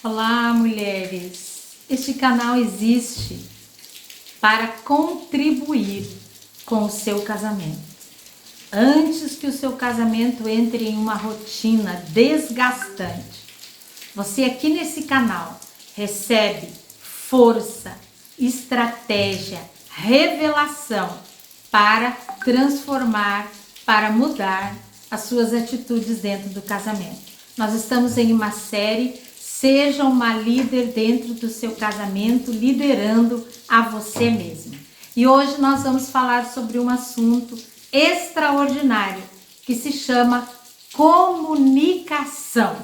Olá, mulheres! Este canal existe para contribuir com o seu casamento. Antes que o seu casamento entre em uma rotina desgastante, você aqui nesse canal recebe força, estratégia, revelação para transformar, para mudar as suas atitudes dentro do casamento. Nós estamos em uma série Seja uma líder dentro do seu casamento, liderando a você mesma. E hoje nós vamos falar sobre um assunto extraordinário que se chama comunicação.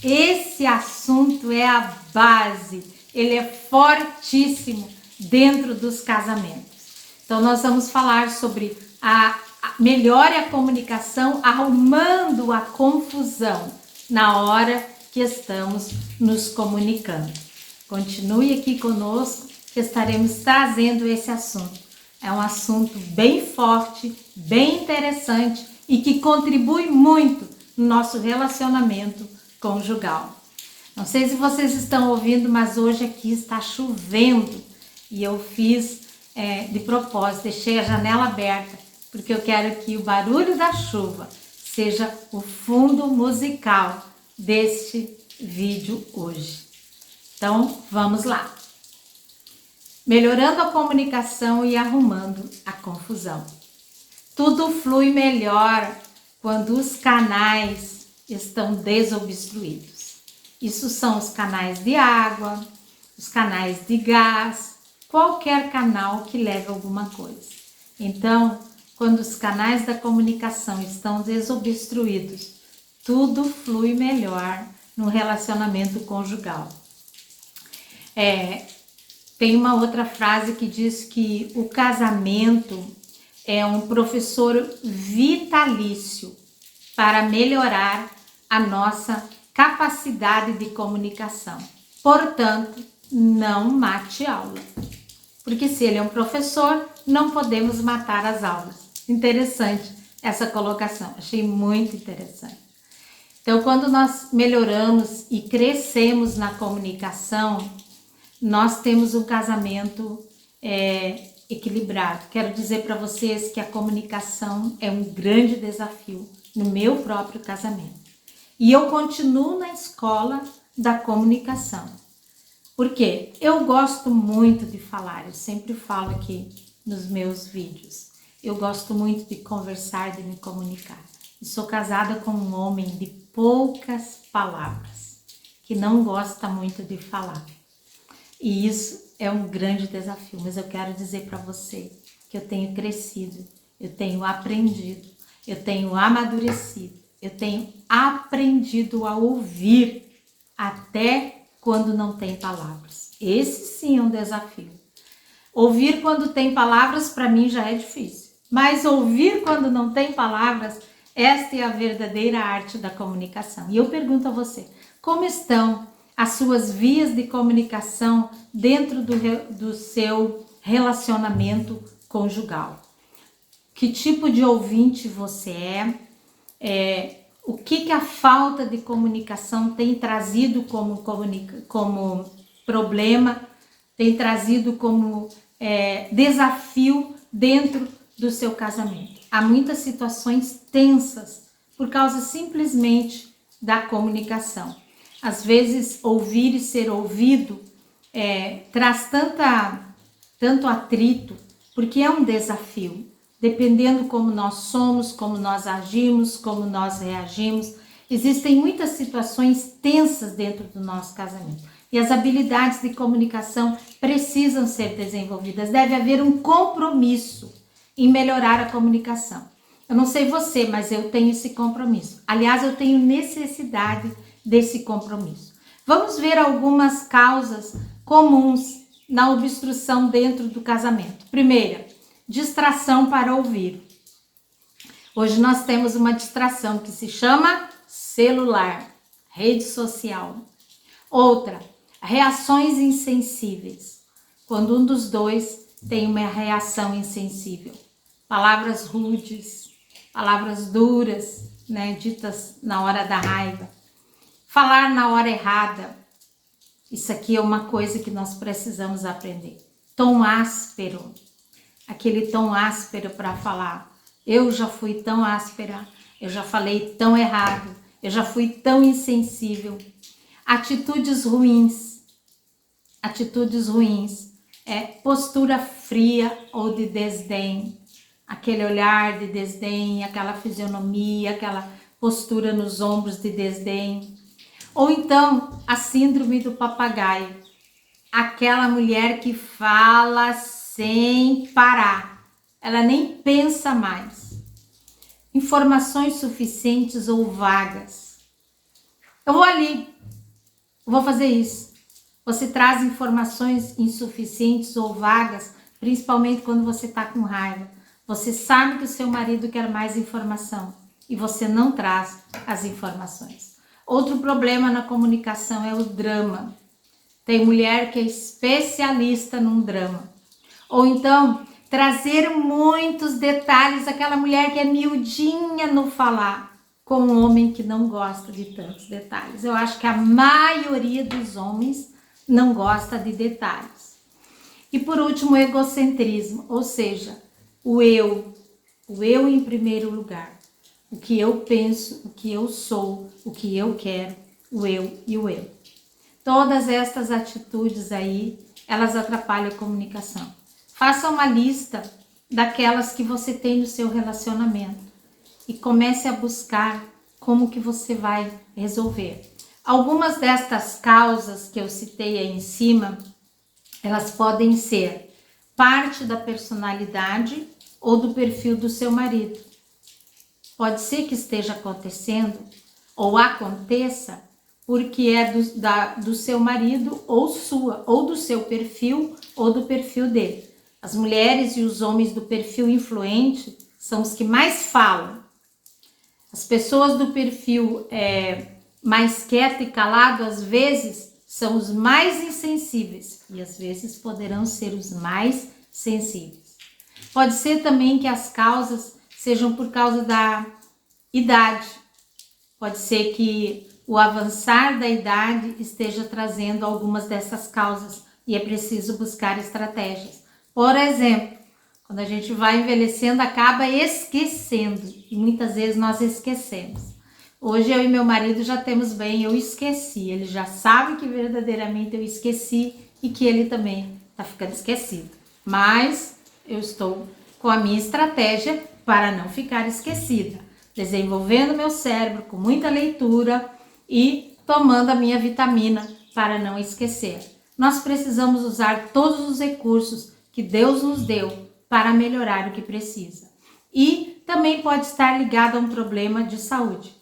Esse assunto é a base, ele é fortíssimo dentro dos casamentos. Então nós vamos falar sobre melhore a comunicação, arrumando a confusão na hora que estamos nos comunicando. Continue aqui conosco que estaremos trazendo esse assunto. É um assunto bem forte, bem interessante e que contribui muito no nosso relacionamento conjugal. Não sei se vocês estão ouvindo, mas hoje aqui está chovendo e eu fiz de propósito, deixei a janela aberta porque eu quero que o barulho da chuva seja o fundo musical deste vídeo hoje. Então, vamos lá. Melhorando a comunicação e arrumando a confusão. Tudo flui melhor quando os canais estão desobstruídos. Isso são os canais de água, os canais de gás, qualquer canal que leve alguma coisa. Então, quando os canais da comunicação estão desobstruídos, tudo flui melhor no relacionamento conjugal. Tem uma outra frase que diz que o casamento é um professor vitalício para melhorar a nossa capacidade de comunicação. Portanto, não mate aula. Porque se ele é um professor, não podemos matar as aulas. Interessante essa colocação, achei muito interessante. Então, quando nós melhoramos e crescemos na comunicação, nós temos um casamento equilibrado. Quero dizer para vocês que a comunicação é um grande desafio no meu próprio casamento. E eu continuo na escola da comunicação. Por quê? Eu gosto muito de falar, eu sempre falo aqui nos meus vídeos. Eu gosto muito de conversar, de me comunicar. E sou casada com um homem de poucas palavras, que não gosta muito de falar. E isso é um grande desafio, mas eu quero dizer para você que eu tenho crescido, eu tenho aprendido, eu tenho amadurecido, eu tenho aprendido a ouvir até quando não tem palavras. Esse sim é um desafio. Ouvir quando tem palavras para mim já é difícil, mas ouvir quando não tem palavras, esta é a verdadeira arte da comunicação. E eu pergunto a você, como estão as suas vias de comunicação dentro do seu relacionamento conjugal? Que tipo de ouvinte você é? O que a falta de comunicação tem trazido como problema, tem trazido como desafio dentro do seu casamento? Há muitas situações tensas por causa simplesmente da comunicação. Às vezes, ouvir e ser ouvido traz tanto atrito, porque é um desafio. Dependendo como nós somos, como nós agimos, como nós reagimos, existem muitas situações tensas dentro do nosso casamento. E as habilidades de comunicação precisam ser desenvolvidas. Deve haver um compromisso em melhorar a comunicação. Eu não sei você, mas eu tenho esse compromisso. Aliás, eu tenho necessidade desse compromisso. Vamos ver algumas causas comuns na obstrução dentro do casamento. Primeira, distração para ouvir. Hoje nós temos uma distração que se chama celular, rede social. Outra, reações insensíveis. Quando um dos dois tem uma reação insensível. Palavras rudes, palavras duras, ditas na hora da raiva. Falar na hora errada, Isso aqui é uma coisa que nós precisamos aprender. Tom áspero, aquele tom áspero para falar. Eu já fui tão áspera, eu já falei tão errado, eu já fui tão insensível. Atitudes ruins, postura fria ou de desdém, aquele olhar de desdém, aquela fisionomia, aquela postura nos ombros de desdém. Ou então a síndrome do papagaio, aquela mulher que fala sem parar, ela nem pensa mais. Informações suficientes ou vagas. Eu vou ali, vou fazer isso. Você traz informações insuficientes ou vagas, principalmente quando você está com raiva. Você sabe que o seu marido quer mais informação e você não traz as informações. Outro problema na comunicação é o drama. Tem mulher que é especialista num drama. Ou então, trazer muitos detalhes, aquela mulher que é miudinha no falar, com um homem que não gosta de tantos detalhes. Eu acho que a maioria dos homens não gosta de detalhes. E por último, o egocentrismo, ou seja, o eu em primeiro lugar. O que eu penso, o que eu sou, o que eu quero, o eu e o eu. Todas estas atitudes aí, elas atrapalham a comunicação. Faça uma lista daquelas que você tem no seu relacionamento e comece a buscar como que você vai resolver. Algumas destas causas que eu citei aí em cima, elas podem ser parte da personalidade ou do perfil do seu marido. Pode ser que esteja acontecendo ou aconteça porque é do seu marido ou sua, ou do seu perfil ou do perfil dele. As mulheres e os homens do perfil influente são os que mais falam. As pessoas do perfil mais quieto e calado, às vezes, são os mais insensíveis e às vezes poderão ser os mais sensíveis. Pode ser também que as causas sejam por causa da idade. Pode ser que o avançar da idade esteja trazendo algumas dessas causas e é preciso buscar estratégias. Por exemplo, quando a gente vai envelhecendo, acaba esquecendo e muitas vezes nós esquecemos. Hoje eu e meu marido já temos bem, eu esqueci, ele já sabe que verdadeiramente eu esqueci e que ele também está ficando esquecido. Mas eu estou com a minha estratégia para não ficar esquecida, desenvolvendo meu cérebro com muita leitura e tomando a minha vitamina para não esquecer. Nós precisamos usar todos os recursos que Deus nos deu para melhorar o que precisa. E também pode estar ligado a um problema de saúde.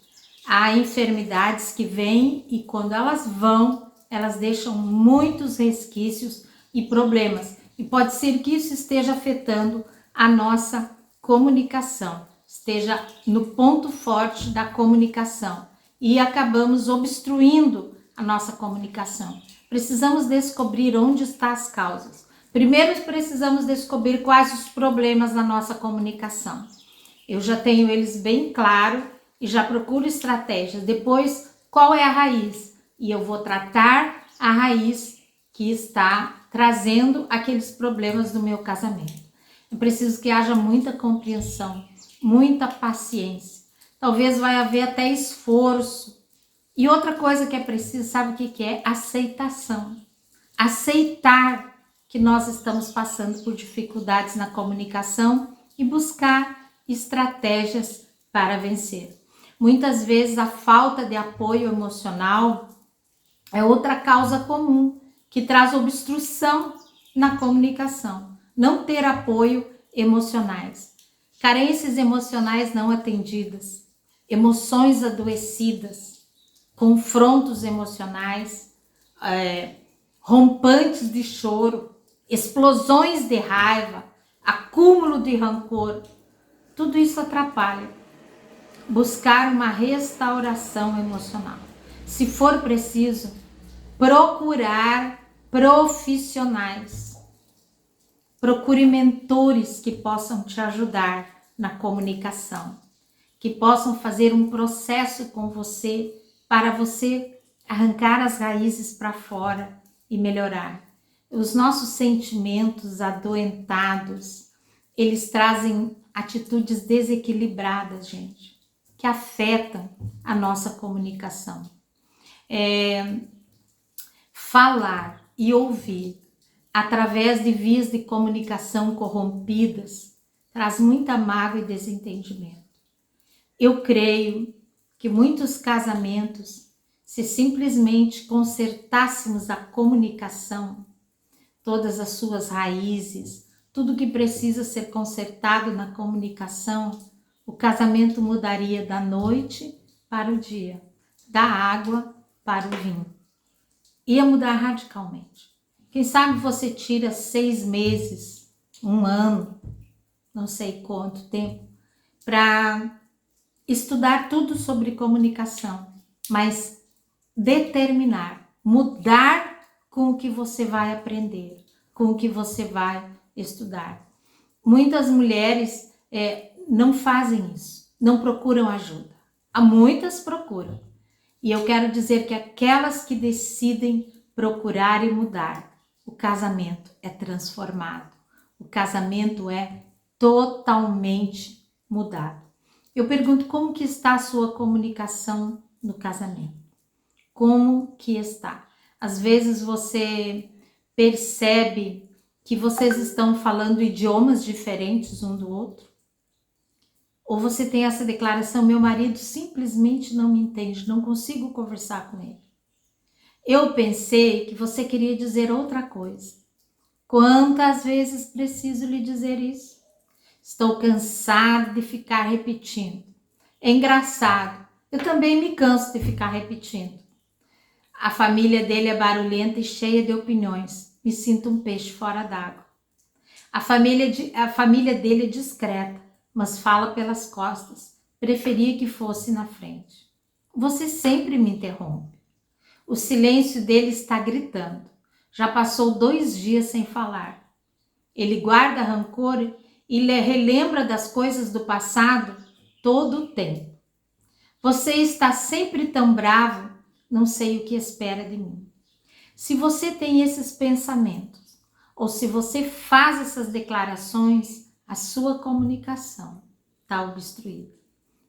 Há enfermidades que vêm e quando elas vão, elas deixam muitos resquícios e problemas. E pode ser que isso esteja afetando a nossa comunicação, esteja no ponto forte da comunicação e acabamos obstruindo a nossa comunicação. Precisamos descobrir onde estão as causas. Primeiro precisamos descobrir quais os problemas na nossa comunicação. Eu já tenho eles bem claro e já procuro estratégias. Depois, qual é a raiz? E eu vou tratar a raiz que está trazendo aqueles problemas do meu casamento. Eu preciso que haja muita compreensão, muita paciência. Talvez vai haver até esforço. E outra coisa que é preciso, sabe o que é? Aceitação. Aceitar que nós estamos passando por dificuldades na comunicação e buscar estratégias para vencer. Muitas vezes a falta de apoio emocional é outra causa comum que traz obstrução na comunicação. Não ter apoio emocionais, carências emocionais não atendidas, emoções adoecidas, confrontos emocionais, rompantes de choro, explosões de raiva, acúmulo de rancor, tudo isso atrapalha. Buscar uma restauração emocional. Se for preciso, procurar profissionais. Procure mentores que possam te ajudar na comunicação, que possam fazer um processo com você para você arrancar as raízes para fora e melhorar. Os nossos sentimentos adoentados, eles trazem atitudes desequilibradas, gente, que afetam a nossa comunicação. Falar e ouvir através de vias de comunicação corrompidas traz muita mágoa e desentendimento. Eu creio que muitos casamentos, se simplesmente consertássemos a comunicação, todas as suas raízes, tudo que precisa ser consertado na comunicação, o casamento mudaria da noite para o dia, da água para o vinho. Ia mudar radicalmente. Quem sabe você tira 6 meses, 1 ano, não sei quanto tempo, para estudar tudo sobre comunicação, mas determinar, mudar com o que você vai aprender, com o que você vai estudar. Muitas mulheres não fazem isso, não procuram ajuda. Há muitas procuram. E eu quero dizer que aquelas que decidem procurar e mudar, o casamento é transformado. O casamento é totalmente mudado. Eu pergunto, como que está a sua comunicação no casamento? Como que está? Às vezes você percebe que vocês estão falando idiomas diferentes um do outro? Ou você tem essa declaração, meu marido simplesmente não me entende, não consigo conversar com ele. Eu pensei que você queria dizer outra coisa. Quantas vezes preciso lhe dizer isso? Estou cansado de ficar repetindo. É engraçado, eu também me canso de ficar repetindo. A família dele é barulhenta e cheia de opiniões. Me sinto um peixe fora d'água. A família dele é discreta, mas fala pelas costas. Preferia que fosse na frente. Você sempre me interrompe. O silêncio dele está gritando. Já passou 2 dias sem falar. Ele guarda rancor e relembra das coisas do passado todo o tempo. Você está sempre tão bravo, não sei o que espera de mim. Se você tem esses pensamentos, ou se você faz essas declarações, a sua comunicação está obstruída.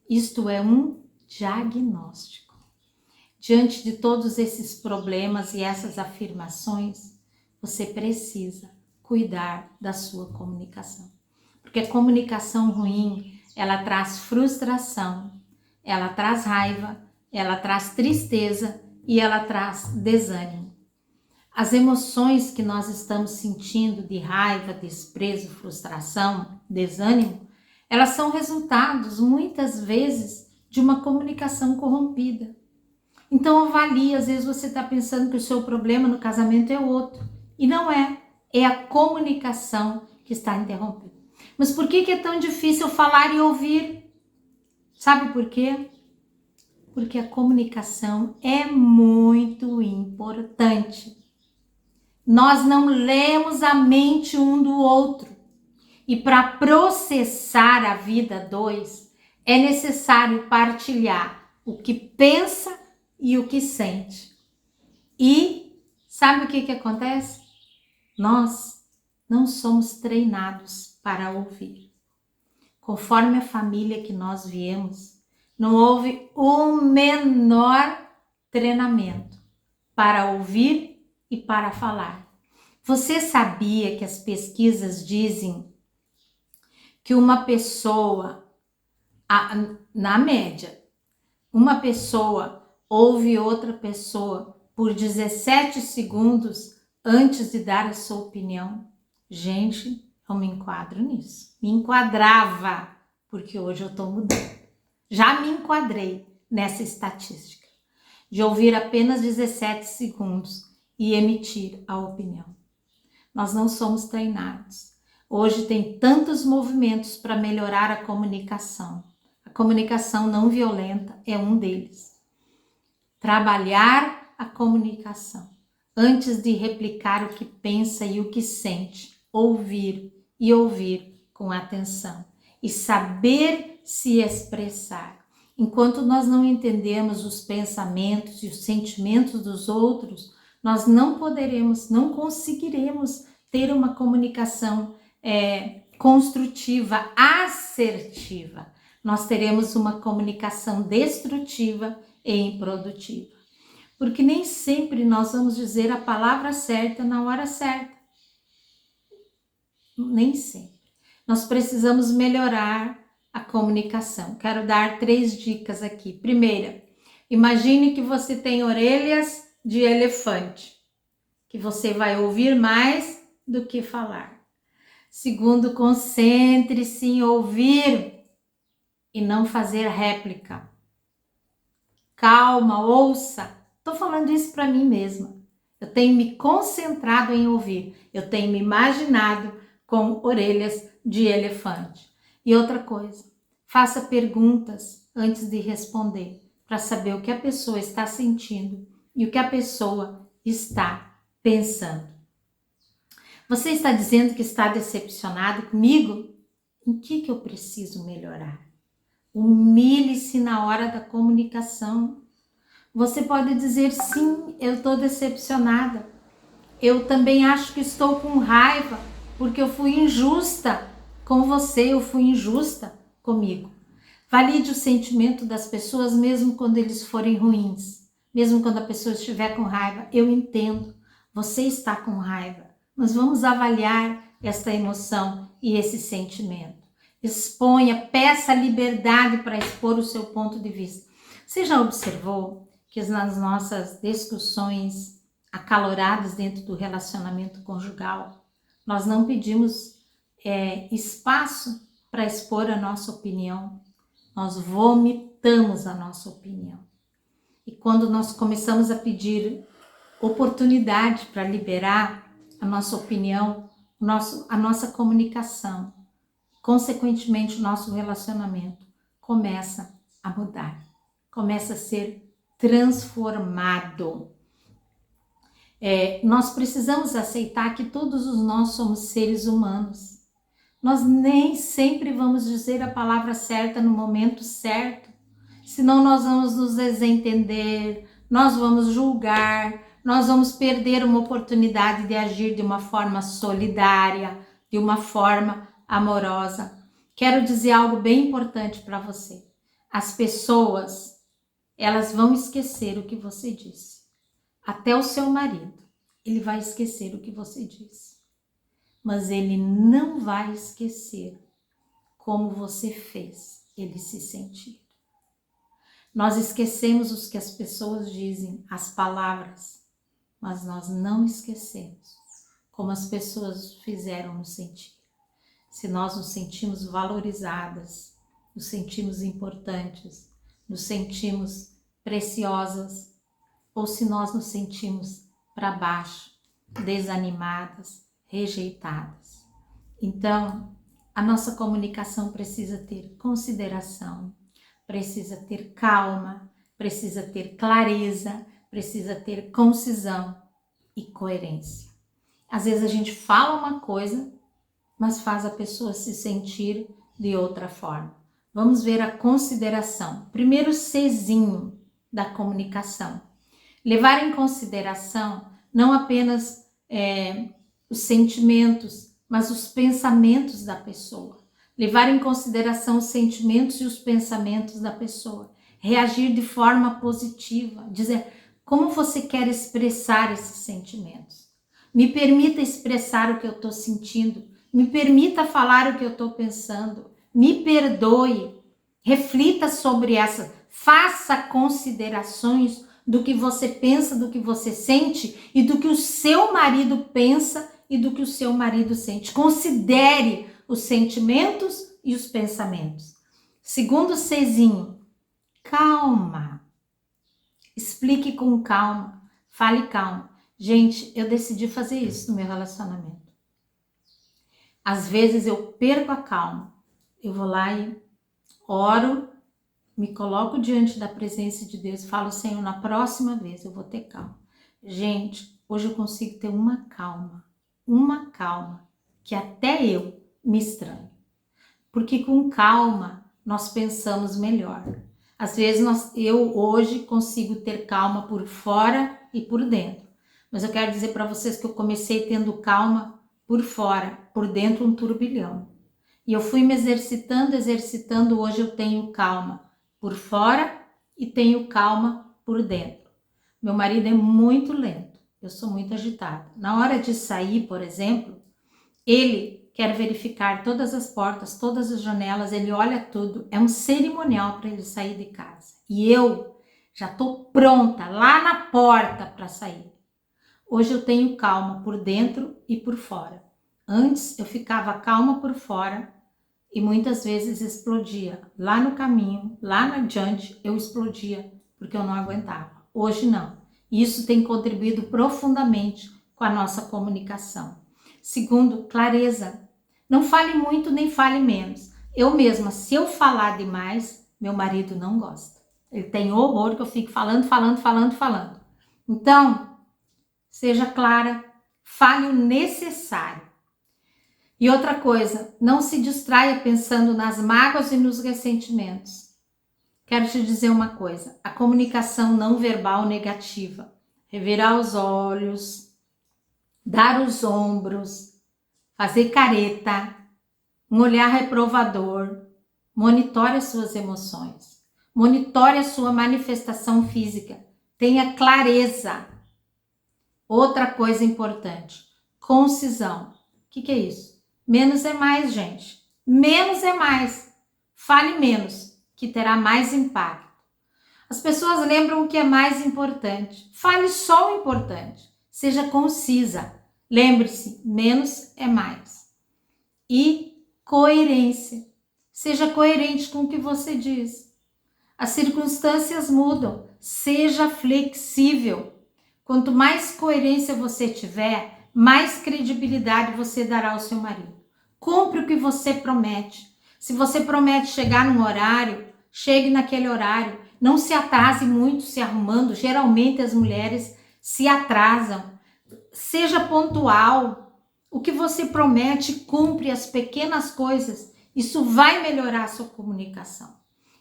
Isto é um diagnóstico. Diante de todos esses problemas e essas afirmações, você precisa cuidar da sua comunicação. Porque a comunicação ruim, ela traz frustração, ela traz raiva, ela traz tristeza e ela traz desânimo. As emoções que nós estamos sentindo de raiva, desprezo, frustração, desânimo, elas são resultados, muitas vezes, de uma comunicação corrompida. Então avalie, às vezes você está pensando que o seu problema no casamento é outro. E não é, é a comunicação que está interrompida. Mas por que é tão difícil falar e ouvir? Sabe por quê? Porque a comunicação é muito importante. Nós não lemos a mente um do outro. E para processar a vida 2, é necessário partilhar o que pensa e o que sente. E sabe o que acontece? Nós não somos treinados para ouvir. Conforme a família que nós viemos, não houve o menor treinamento para ouvir e para falar. Você sabia que as pesquisas dizem que uma pessoa, na média, uma pessoa ouve outra pessoa por 17 segundos antes de dar a sua opinião? Gente, eu me enquadro nisso. Me enquadrava, porque hoje eu estou mudando. Já me enquadrei nessa estatística de ouvir apenas 17 segundos e emitir a opinião. Nós não somos treinados. Hoje tem tantos movimentos para melhorar a comunicação. A comunicação não violenta é um deles. Trabalhar a comunicação antes de replicar o que pensa e o que sente. Ouvir e ouvir com atenção. E saber se expressar. Enquanto nós não entendemos os pensamentos e os sentimentos dos outros, nós não poderemos, não conseguiremos ter uma comunicação construtiva, assertiva. Nós teremos uma comunicação destrutiva e improdutiva. Porque nem sempre nós vamos dizer a palavra certa na hora certa. Nem sempre. Nós precisamos melhorar a comunicação. Quero dar 3 dicas aqui. Primeira, imagine que você tem orelhas de elefante, que você vai ouvir mais do que falar. Segundo, concentre-se em ouvir e não fazer réplica. Calma, ouça. Estou falando isso para mim mesma. Eu tenho me concentrado em ouvir. Eu tenho me imaginado com orelhas de elefante. E outra coisa, faça perguntas antes de responder, para saber o que a pessoa está sentindo e o que a pessoa está pensando. Você está dizendo que está decepcionado comigo? Em que eu preciso melhorar? Humilhe-se na hora da comunicação. Você pode dizer, sim, eu estou decepcionada. Eu também acho que estou com raiva, porque eu fui injusta com você, eu fui injusta comigo. Valide o sentimento das pessoas mesmo quando eles forem ruins. Mesmo quando a pessoa estiver com raiva, eu entendo, você está com raiva. Mas vamos avaliar esta emoção e esse sentimento. Exponha, peça liberdade para expor o seu ponto de vista. Você já observou que nas nossas discussões acaloradas dentro do relacionamento conjugal, nós não pedimos espaço para expor a nossa opinião, nós vomitamos a nossa opinião. E quando nós começamos a pedir oportunidade para liberar a nossa opinião, a nossa comunicação, consequentemente o nosso relacionamento começa a mudar, começa a ser transformado. Nós precisamos aceitar que todos nós somos seres humanos. Nós nem sempre vamos dizer a palavra certa no momento certo, senão nós vamos nos desentender, nós vamos julgar, nós vamos perder uma oportunidade de agir de uma forma solidária, de uma forma amorosa. Quero dizer algo bem importante para você. As pessoas, elas vão esquecer o que você disse. Até o seu marido, ele vai esquecer o que você disse. Mas ele não vai esquecer como você fez ele se sentir. Nós esquecemos os que as pessoas dizem, as palavras, mas nós não esquecemos como as pessoas fizeram nos sentir. Se nós nos sentimos valorizadas, nos sentimos importantes, nos sentimos preciosas, ou se nós nos sentimos para baixo, desanimadas, rejeitadas. Então, a nossa comunicação precisa ter consideração, precisa ter calma, precisa ter clareza, precisa ter concisão e coerência. Às vezes a gente fala uma coisa, mas faz a pessoa se sentir de outra forma. Vamos ver a consideração. Primeiro Czinho da comunicação. Levar em consideração não apenas os sentimentos, mas os pensamentos da pessoa. Levar em consideração os sentimentos e os pensamentos da pessoa. Reagir de forma positiva. Dizer como você quer expressar esses sentimentos. Me permita expressar o que eu estou sentindo. Me permita falar o que eu estou pensando. Me perdoe. Reflita sobre essa. Faça considerações do que você pensa, do que você sente e do que o seu marido pensa e do que o seu marido sente. Considere os sentimentos e os pensamentos. Segundo Czinho, calma. Explique com calma. Fale calma. Gente, eu decidi fazer isso no meu relacionamento. Às vezes eu perco a calma. Eu vou lá e oro, me coloco diante da presença de Deus e falo, Senhor, na próxima vez eu vou ter calma. Gente, hoje eu consigo ter uma calma que até eu me estranho. Porque com calma nós pensamos melhor. Às vezes eu hoje consigo ter calma por fora e por dentro. Mas eu quero dizer para vocês que eu comecei tendo calma por fora, por dentro um turbilhão. E eu fui me exercitando, hoje eu tenho calma por fora e tenho calma por dentro. Meu marido é muito lento, eu sou muito agitada. Na hora de sair, por exemplo, ele quer verificar todas as portas, todas as janelas, ele olha tudo. É um cerimonial para ele sair de casa. E eu já estou pronta lá na porta para sair. Hoje eu tenho calma por dentro e por fora. Antes eu ficava calma por fora e muitas vezes explodia. Lá no caminho, lá na adiante, eu explodia porque eu não aguentava. Hoje não. Isso tem contribuído profundamente com a nossa comunicação. Segundo, clareza. Não fale muito nem fale menos. Eu mesma, se eu falar demais, meu marido não gosta. Ele tem horror que eu fique falando. Então, seja clara, fale o necessário. E outra coisa, não se distraia pensando nas mágoas e nos ressentimentos. Quero te dizer uma coisa, a comunicação não verbal negativa, revirar os olhos, dar os ombros, fazer careta, um olhar reprovador, monitore as suas emoções, monitore a sua manifestação física, tenha clareza. Outra coisa importante, concisão. O que é isso? Menos é mais, gente. Menos é mais. Fale menos, que terá mais impacto. As pessoas lembram o que é mais importante. Fale só o importante. Seja concisa. Lembre-se, menos é mais. E coerência. Seja coerente com o que você diz. As circunstâncias mudam. Seja flexível. Quanto mais coerência você tiver, mais credibilidade você dará ao seu marido. Cumpre o que você promete. Se você promete chegar num horário, chegue naquele horário. Não se atrase muito se arrumando. Geralmente as mulheres se atrasam. Seja pontual. O que você promete, cumpre as pequenas coisas. Isso vai melhorar a sua comunicação.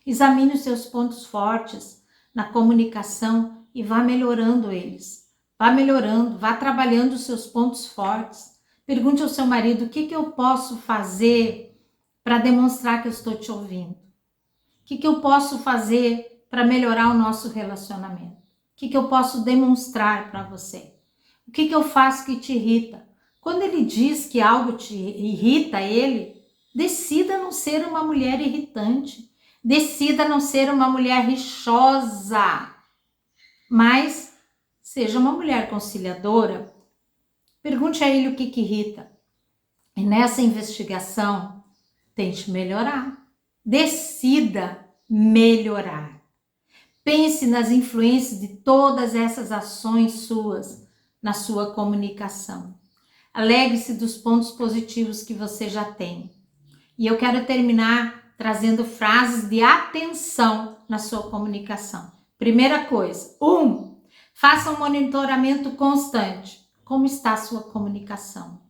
Examine os seus pontos fortes na comunicação e vá melhorando eles. Vá melhorando, vá trabalhando os seus pontos fortes. Pergunte ao seu marido o que eu posso fazer para demonstrar que eu estou te ouvindo. O que eu posso fazer para melhorar o nosso relacionamento? O que eu posso demonstrar para você? O que eu faço que te irrita? Quando ele diz que algo te irrita ele, decida não ser uma mulher irritante. Decida não ser uma mulher rixosa. Mas seja uma mulher conciliadora. Pergunte a ele o que irrita. E nessa investigação, tente melhorar. Decida melhorar. Pense nas influências de todas essas ações suas na sua comunicação. Alegre-se dos pontos positivos que você já tem. E eu quero terminar trazendo frases de atenção na sua comunicação. Primeira coisa, faça um monitoramento constante. Como está a sua comunicação?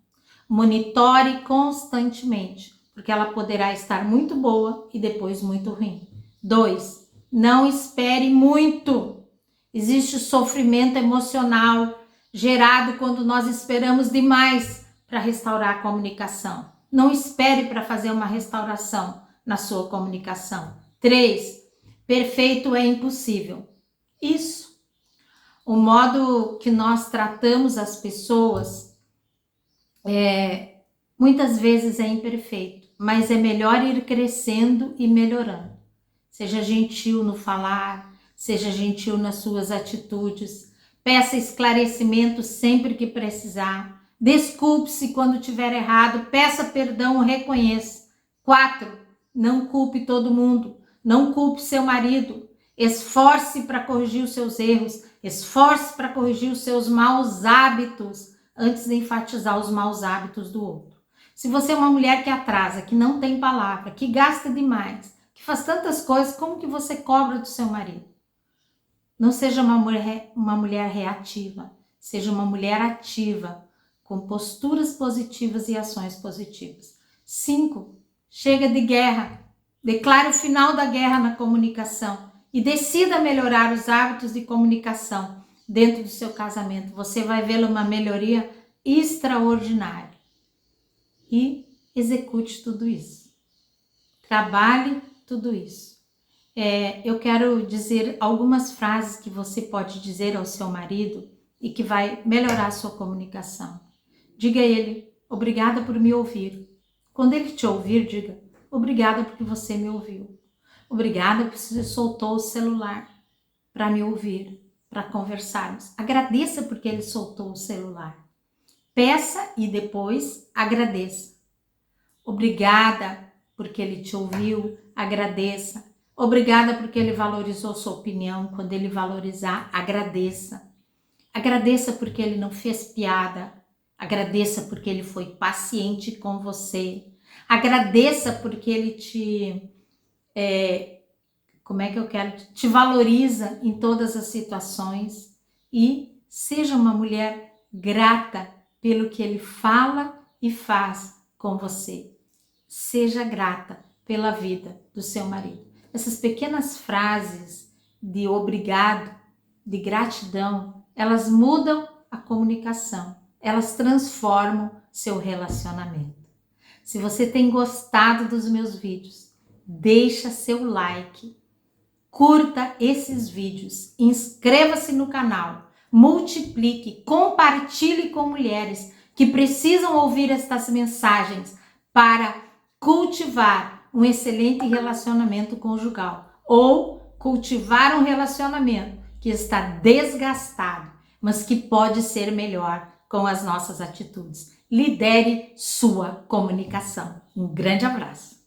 Monitore constantemente, porque ela poderá estar muito boa e depois muito ruim. 2, não espere muito. Existe sofrimento emocional gerado quando nós esperamos demais para restaurar a comunicação. Não espere para fazer uma restauração na sua comunicação. 3, perfeito é impossível. Isso. O modo que nós tratamos as pessoas muitas vezes é imperfeito, mas é melhor ir crescendo e melhorando. Seja gentil no falar, seja gentil nas suas atitudes, peça esclarecimento sempre que precisar, desculpe-se quando tiver errado, peça perdão, reconheça. 4, não culpe todo mundo, não culpe seu marido, esforce para corrigir os seus erros, esforce para corrigir os seus maus hábitos, antes de enfatizar os maus hábitos do outro. Se você é uma mulher que atrasa, que não tem palavra, que gasta demais, que faz tantas coisas, como que você cobra do seu marido? Não seja uma mulher reativa, seja uma mulher ativa, com posturas positivas e ações positivas. 5, chega de guerra, declare o final da guerra na comunicação e decida melhorar os hábitos de comunicação. dentro do seu casamento. Você vai vê-lo uma melhoria extraordinária. E execute tudo isso. Trabalhe tudo isso. Eu quero dizer algumas frases que você pode dizer ao seu marido e que vai melhorar a sua comunicação. Diga a ele, obrigada por me ouvir. Quando ele te ouvir, diga, obrigada porque você me ouviu. Obrigada porque você soltou o celular para me ouvir, para conversarmos. Agradeça porque ele soltou o celular. Peça e depois agradeça. Obrigada porque ele te ouviu, agradeça. Obrigada porque ele valorizou sua opinião. Quando ele valorizar, agradeça. Agradeça porque ele não fez piada. Agradeça porque ele foi paciente com você. Agradeça porque ele te valoriza em todas as situações. E seja uma mulher grata pelo que ele fala e faz com você. Seja grata pela vida do seu marido. Essas pequenas frases de obrigado, de gratidão, elas mudam a comunicação, elas transformam seu relacionamento. Se você tem gostado dos meus vídeos, deixa seu like, curta esses vídeos, inscreva-se no canal, multiplique, compartilhe com mulheres que precisam ouvir estas mensagens para cultivar um excelente relacionamento conjugal ou cultivar um relacionamento que está desgastado, mas que pode ser melhor com as nossas atitudes. Lidere sua comunicação. Um grande abraço.